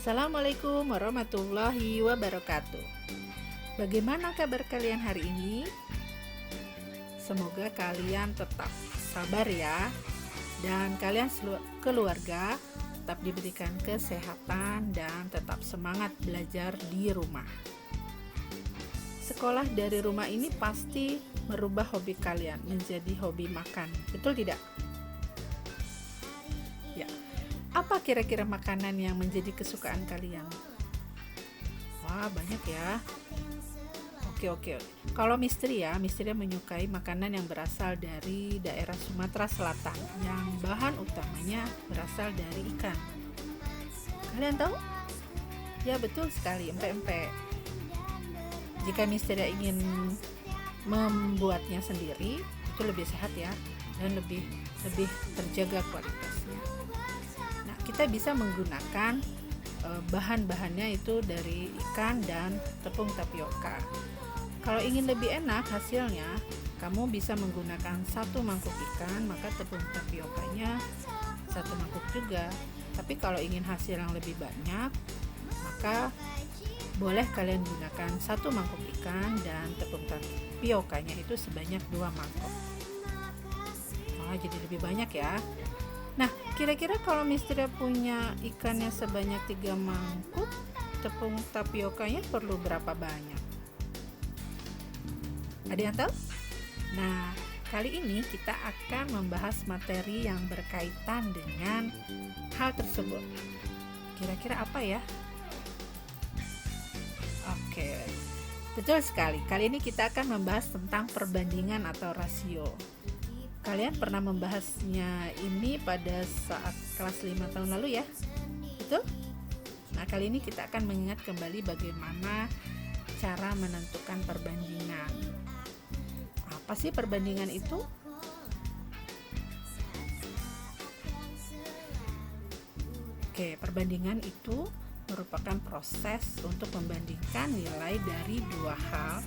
Assalamualaikum warahmatullahi wabarakatuh. Bagaimana kabar kalian hari ini? Semoga kalian tetap sabar ya, dan kalian keluarga tetap diberikan kesehatan dan tetap semangat belajar di rumah. Sekolah dari rumah ini pasti merubah hobi kalian menjadi hobi makan, betul tidak? Ya. Apa kira-kira makanan yang menjadi kesukaan kalian? Wah, banyak ya. Oke. Kalau Misteri menyukai makanan yang berasal dari daerah Sumatera Selatan, yang bahan utamanya berasal dari ikan. Kalian tahu? Ya, betul sekali, empek-empek. Jika Misteri ingin membuatnya sendiri, itu lebih sehat ya, dan lebih terjaga kualitasnya. Kita bisa menggunakan bahan-bahannya itu dari ikan dan tepung tapioka. Kalau ingin lebih enak hasilnya, kamu bisa menggunakan 1 mangkuk ikan, maka tepung tapiokanya 1 mangkuk juga. Tapi kalau ingin hasil yang lebih banyak, maka boleh kalian gunakan 1 mangkuk ikan dan tepung tapiokanya itu sebanyak 2 mangkuk. Wah, jadi lebih banyak ya. Nah, kira-kira kalau Misteri punya ikannya sebanyak 3 mangkuk, tepung tapiokanya perlu berapa banyak? Ada yang tahu? Nah, kali ini kita akan membahas materi yang berkaitan dengan hal tersebut. Kira-kira apa ya? Oke, betul sekali. Kali ini kita akan membahas tentang perbandingan atau rasio. Kalian pernah membahasnya ini pada saat kelas 5 tahun lalu ya? Betul? Nah, kali ini kita akan mengingat kembali bagaimana cara menentukan perbandingan. Apa sih perbandingan itu? Oke, perbandingan itu merupakan proses untuk membandingkan nilai dari 2 hal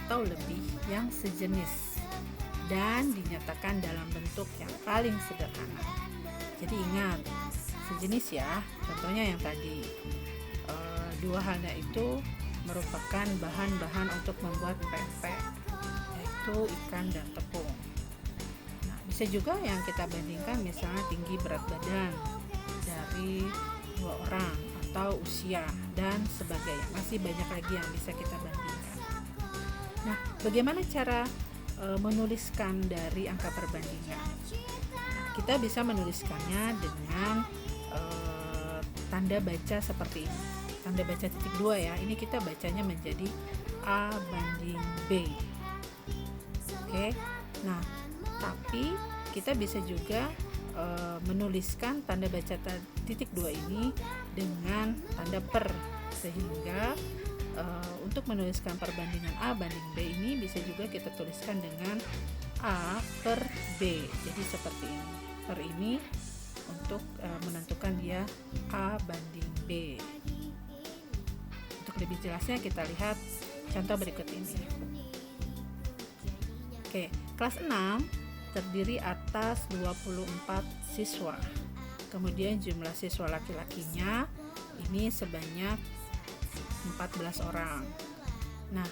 atau lebih yang sejenis dan dinyatakan dalam bentuk yang paling sederhana. Jadi ingat, sejenis ya. Contohnya yang tadi, 2 halnya itu merupakan bahan-bahan untuk membuat pempek, yaitu ikan dan tepung. Nah, bisa juga yang kita bandingkan misalnya tinggi berat badan dari 2 orang atau usia dan sebagainya. Masih banyak lagi yang bisa kita bandingkan. Nah, bagaimana cara menuliskan dari angka perbandingan? Kita bisa menuliskannya dengan tanda baca seperti ini. Tanda baca titik 2 ya. Ini kita bacanya menjadi A banding B. Oke. Nah, tapi kita bisa juga menuliskan tanda baca titik 2 ini dengan tanda per, sehingga untuk menuliskan perbandingan A banding B ini bisa juga kita tuliskan dengan A per B. Jadi seperti ini. Per ini untuk menentukan dia A banding B. Untuk lebih jelasnya kita lihat contoh berikut ini. Oke, kelas 6 terdiri atas 24 siswa. Kemudian jumlah siswa laki-lakinya ini sebanyak 14 orang. Nah,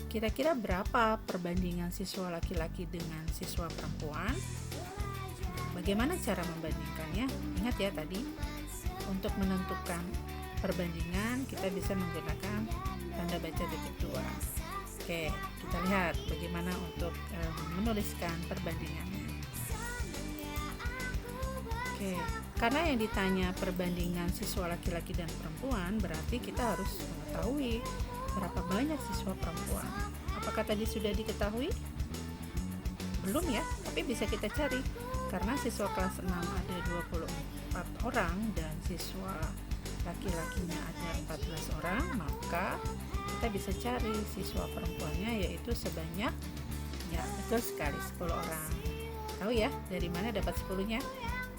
kira-kira berapa perbandingan siswa laki-laki dengan siswa perempuan? Bagaimana cara membandingkannya? Ingat ya tadi, untuk menentukan perbandingan kita bisa menggunakan tanda baca titik 2. Oke, kita lihat bagaimana untuk menuliskan perbandingannya. Oke, karena yang ditanya perbandingan siswa laki-laki dan perempuan, berarti kita harus mengetahui berapa banyak siswa perempuan. Apakah tadi sudah diketahui? Belum ya, tapi bisa kita cari. Karena siswa kelas 6 ada 24 orang dan siswa laki-lakinya ada 14 orang, maka kita bisa cari siswa perempuannya yaitu sebanyak, ya betul sekali, 10 orang. Tahu ya dari mana dapat 10-nya?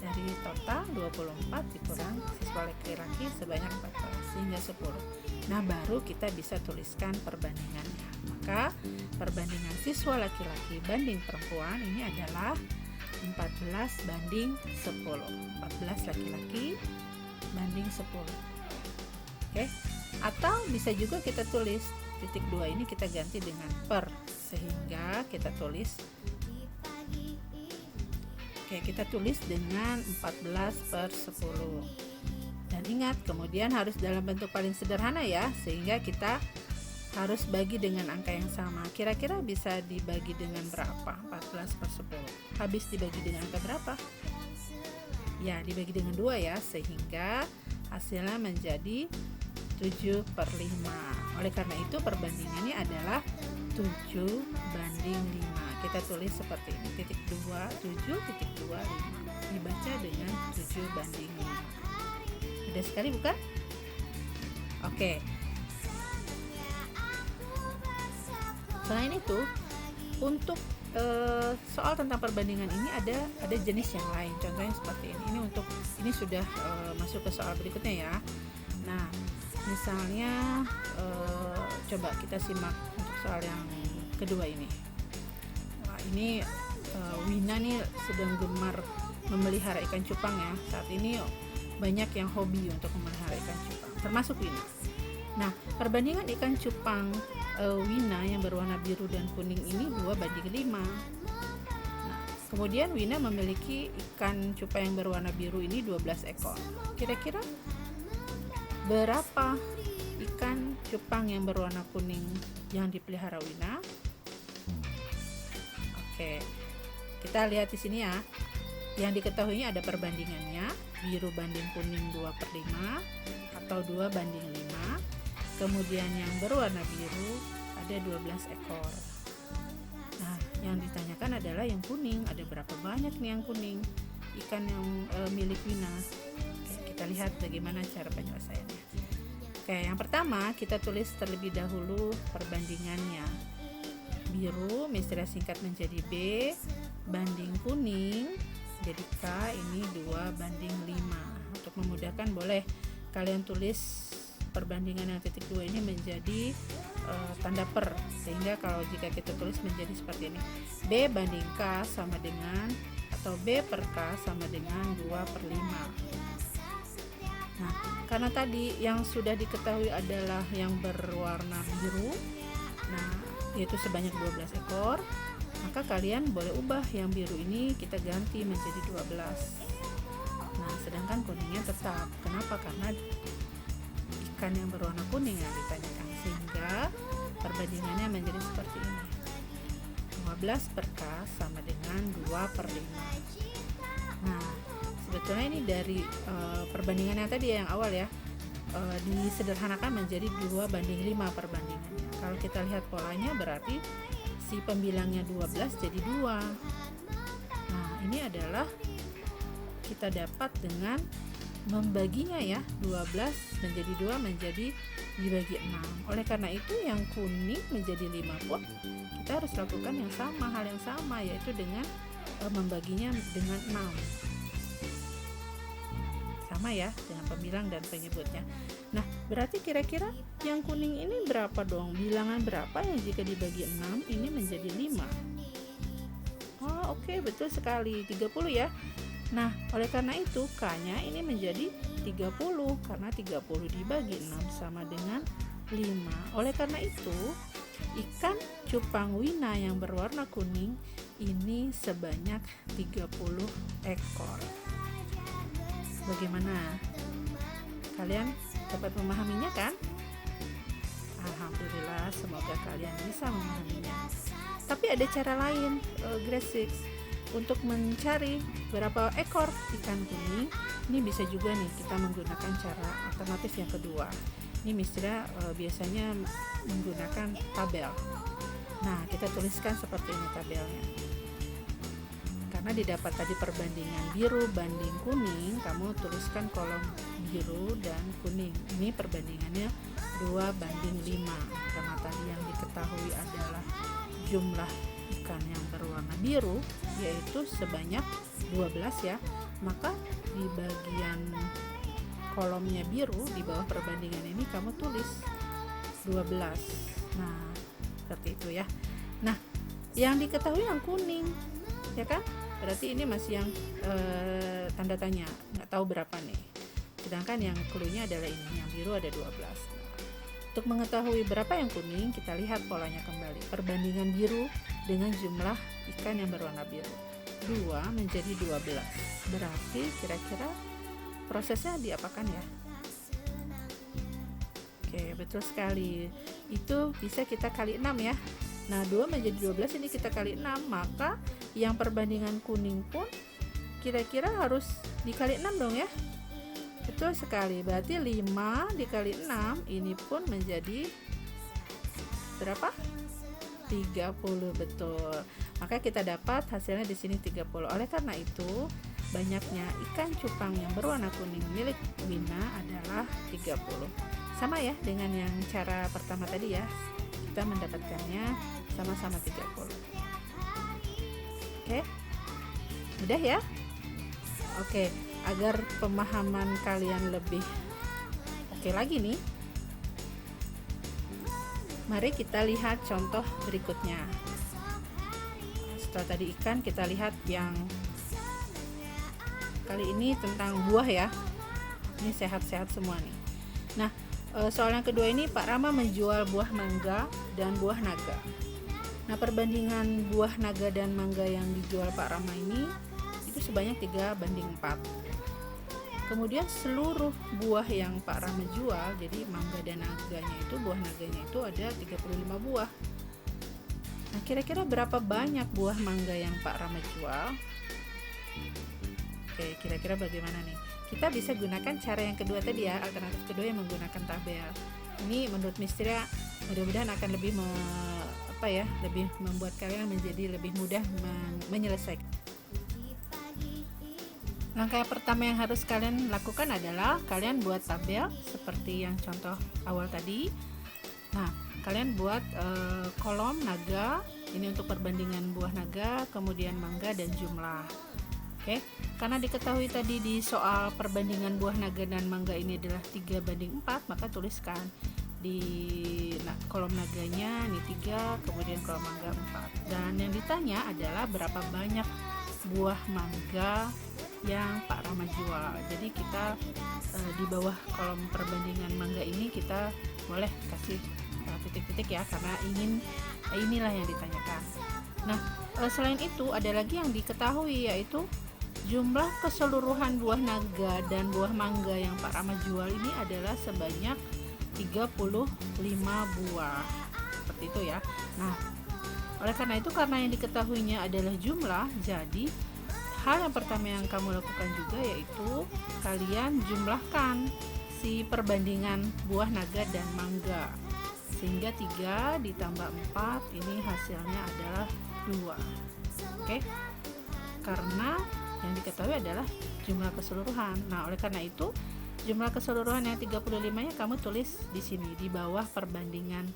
Dari total 24 dikurang siswa laki-laki sebanyak 14 sehingga 10. Nah, baru kita bisa tuliskan perbandingannya. Maka perbandingan siswa laki-laki banding perempuan ini adalah 14 banding 10. 14 laki-laki banding 10. Oke. Atau bisa juga kita tulis titik 2 ini kita ganti dengan per, sehingga kita tulis kita tulis dengan 14/10. Dan ingat, kemudian harus dalam bentuk paling sederhana ya, sehingga kita harus bagi dengan angka yang sama. Kira-kira bisa dibagi dengan berapa? 14/10. Habis dibagi dengan angka berapa? Ya, dibagi dengan 2 ya, sehingga hasilnya menjadi 7/5. Oleh karena itu perbandingannya adalah 7/5. Kita tulis seperti ini, titik 2, 7, titik 2, 5. Dibaca dengan 7/5. Mudah sekali bukan? Oke. Selain itu, untuk soal tentang perbandingan ini ada jenis yang lain. Contohnya seperti ini. Ini sudah masuk ke soal berikutnya ya. Nah, misalnya coba kita simak untuk soal yang kedua ini. Wah, ini Wina nih sedang gemar memelihara ikan cupang ya. Saat ini banyak yang hobi untuk memelihara ikan cupang, termasuk Wina. Nah, perbandingan ikan cupang Wina yang berwarna biru dan kuning ini 2/5. Nah, kemudian Wina memiliki ikan cupang yang berwarna biru ini 12 ekor. Kira-kira berapa ikan cupang yang berwarna kuning yang dipelihara Wina? Oke, kita lihat di sini ya. Yang diketahui ada perbandingannya, biru banding kuning 2/5 atau 2/5. Kemudian yang berwarna biru ada 12 ekor. Nah, yang ditanyakan adalah yang kuning, ada berapa banyak nih yang kuning ikan yang milik Wina. Oke, kita lihat bagaimana cara penyelesaiannya. Oke, yang pertama kita tulis terlebih dahulu perbandingannya. Biru istilah singkat menjadi B banding kuning jadi K, ini 2/5. Untuk memudahkan boleh kalian tulis perbandingan yang titik 2 ini menjadi tanda per, sehingga kalau jika kita tulis menjadi seperti ini, B banding K sama dengan, atau B per K sama dengan 2/5. Nah, karena tadi yang sudah diketahui adalah yang berwarna biru, nah yaitu sebanyak 12 ekor, maka kalian boleh ubah yang biru ini kita ganti menjadi 12. Nah, sedangkan kuningnya tetap. Kenapa? Karena ikan yang berwarna kuning yang ditanyakan, sehingga perbandingannya menjadi seperti ini, 12 per K sama dengan 2/5. Nah, sebetulnya ini dari perbandingan yang tadi yang awal ya, disederhanakan menjadi 2/5 perbandingannya. Kalau kita lihat polanya berarti si pembilangnya 12 jadi 2. Nah, ini adalah kita dapat dengan membaginya ya, 12 menjadi 2 menjadi dibagi 6. Oleh karena itu yang kuning menjadi 5 pun kita harus lakukan yang sama, hal yang sama, yaitu dengan membaginya dengan 6. Sama ya dengan pembilang dan penyebutnya. Nah, berarti kira-kira yang kuning ini berapa dong? Bilangan berapa yang jika dibagi 6 ini menjadi 5? Oh, oke, betul sekali, 30 ya. Nah, oleh karena itu K-nya ini menjadi 30, karena 30 dibagi 6 sama dengan 5. Oleh karena itu, ikan cupang Wina yang berwarna kuning ini sebanyak 30 ekor. Bagaimana? Kalian dapat memahaminya kan? Alhamdulillah, semoga kalian bisa memahaminya. Tapi ada cara lain, Grade 6, untuk mencari berapa ekor ikan kuning. Ini bisa juga nih kita menggunakan cara alternatif yang kedua. Ini Mistra biasanya menggunakan tabel. Nah, kita tuliskan seperti ini tabelnya. Karena didapat tadi perbandingan biru banding kuning, kamu tuliskan kolom biru dan kuning. Ini perbandingannya 2/5. Karena tadi yang diketahui adalah jumlah ikan yang berwarna biru yaitu sebanyak 12 ya, maka di bagian kolomnya biru di bawah perbandingan ini kamu tulis 12. Nah, seperti itu ya. Nah, yang diketahui yang kuning ya kan, berarti ini masih yang tanda tanya, nggak tahu berapa nih. sedangkan yang clue-nya adalah ini, yang biru ada 12. Untuk mengetahui berapa yang kuning, kita lihat polanya kembali. Perbandingan biru dengan jumlah ikan yang berwarna biru. 2 menjadi 12. Berarti kira-kira prosesnya diapakan ya? Oke, betul sekali. Itu bisa kita kali 6 ya. Nah, 2 menjadi 12 ini kita kali 6, maka yang perbandingan kuning pun kira-kira harus dikali 6 dong ya. Betul sekali, berarti 5 dikali 6 ini pun menjadi berapa? 30, betul. Maka kita dapat hasilnya di sini 30. Oleh karena itu, banyaknya ikan cupang yang berwarna kuning milik Wina adalah 30. Sama ya dengan yang cara pertama tadi ya. Kita mendapatkannya sama-sama 30. Oke. Mudah ya? Oke. Agar pemahaman kalian lebih oke lagi nih, mari kita lihat contoh berikutnya. Setelah tadi ikan, kita lihat yang kali ini tentang buah ya. Ini sehat-sehat semua nih. Nah, soal yang kedua ini Pak Rama menjual buah mangga dan buah naga. Nah, perbandingan buah naga dan mangga yang dijual Pak Rama ini itu sebanyak 3:4. Kemudian seluruh buah yang Pak Rama jual, jadi mangga dan naganya itu, buah naganya itu ada 35 buah. Nah, kira-kira berapa banyak buah mangga yang Pak Rama jual? Oke, kira-kira bagaimana nih? Kita bisa gunakan cara yang kedua tadi ya, alternatif kedua yang menggunakan tabel. Ini menurut Mistria mudah-mudahan akan lebih lebih membuat kalian menjadi lebih mudah menyelesaikan. Langkah pertama yang harus kalian lakukan adalah kalian buat tabel seperti yang contoh awal tadi. Nah, kalian buat kolom naga, ini untuk perbandingan buah naga, kemudian mangga dan jumlah. Oke, karena diketahui tadi di soal perbandingan buah naga dan mangga ini adalah 3:4, maka tuliskan di kolom naganya ini 3, kemudian kolom mangga 4. Dan yang ditanya adalah berapa banyak buah mangga yang Pak Rama jual. Jadi kita di bawah kolom perbandingan mangga ini kita boleh kasih titik-titik ya, karena inilah yang ditanyakan. Nah, selain itu ada lagi yang diketahui, yaitu jumlah keseluruhan buah naga dan buah mangga yang Pak Rama jual ini adalah sebanyak 35 buah. Seperti itu ya. Nah, oleh karena itu, karena yang diketahuinya adalah jumlah, jadi hal yang pertama yang kamu lakukan juga yaitu kalian jumlahkan si perbandingan buah naga dan mangga, sehingga 3 ditambah 4 ini hasilnya adalah 2. Oke? Karena yang diketahui adalah jumlah keseluruhan. Nah, oleh karena itu jumlah keseluruhan yang 35-nya kamu tulis di sini di bawah perbandingan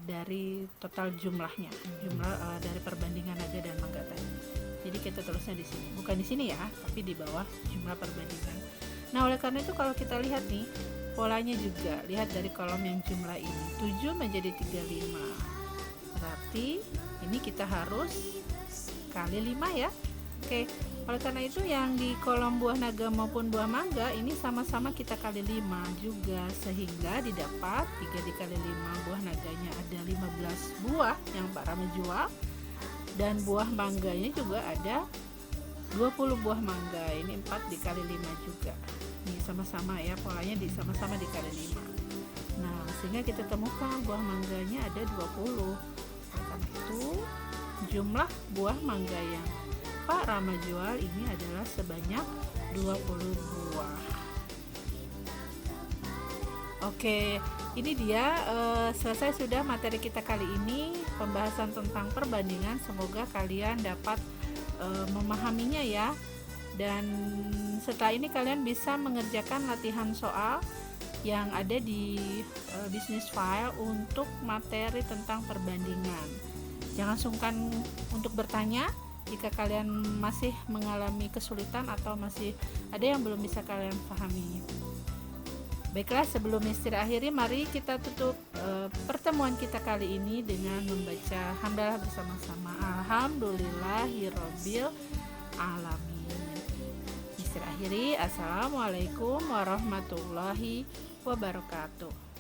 dari total jumlahnya, dari perbandingan naga dan mangga tadi. Jadi kita tulisnya di sini, bukan di sini ya, tapi di bawah jumlah perbandingan. Nah, oleh karena itu kalau kita lihat nih, polanya juga lihat dari kolom yang jumlah ini, 7 menjadi 35. Berarti ini kita harus kali 5 ya. Oke, oleh karena itu yang di kolom buah naga maupun buah mangga ini sama-sama kita kali 5 juga, sehingga didapat 3 dikali 5, buah naganya ada 15 buah yang Pak Rama jual, dan buah mangganya juga ada 20 buah mangga. Ini 4 dikali 5 juga. Ini sama-sama ya, polanya sama-sama dikali 5. Nah, sehingga kita temukan buah mangganya ada 20. Oleh karena itu, jumlah buah mangga yang Pak Rama jual ini adalah sebanyak 20 buah. Oke, ini dia selesai sudah materi kita kali ini, pembahasan tentang perbandingan. Semoga kalian dapat memahaminya ya. Dan setelah ini kalian bisa mengerjakan latihan soal yang ada di bisnis file untuk materi tentang perbandingan. Jangan sungkan untuk bertanya jika kalian masih mengalami kesulitan atau masih ada yang belum bisa kalian pahami. Baiklah, sebelum Misteri akhiri, mari kita tutup pertemuan kita kali ini dengan membaca hamdalah bersama-sama. Alhamdulillahirabbil alamin. Akhiri, assalamualaikum warahmatullahi wabarakatuh.